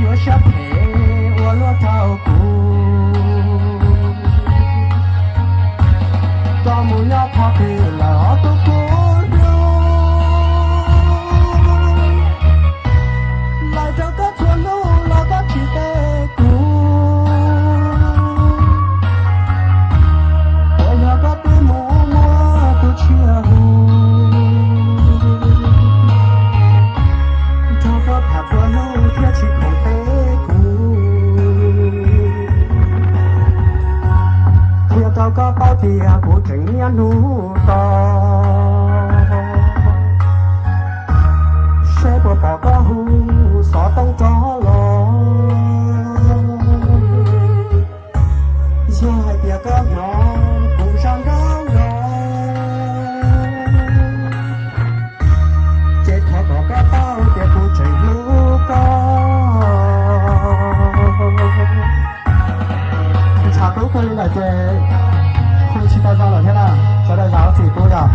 有些陪我落头骨，到木要跑给老多骨肉，来这个错路老个去得骨，我要个对木木不缺户。到个宝地啊，不正面路道，谁不报个户，啥等着了？也还别个苗，不上张肉，这条个宝地不正路高，查都可以来这。期待上了天呐，说的绕嘴多呀。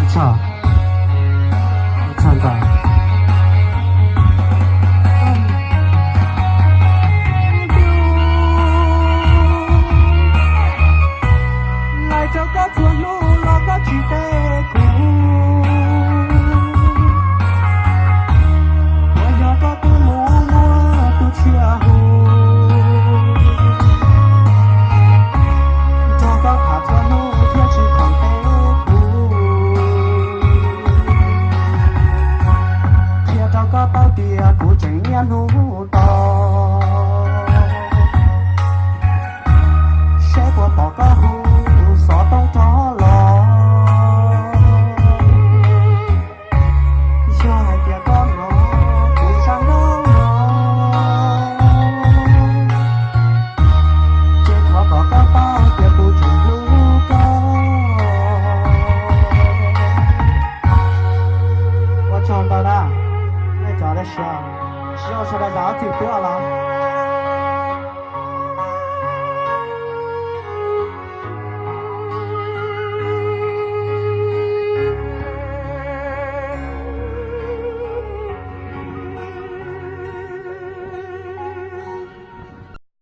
唱，唱歌。路道，谁不报个户，啥都着了，小孩别个忙，不上人了，这条报个报别不正路高，我讲到了，那讲的是。只要说的绕嘴多。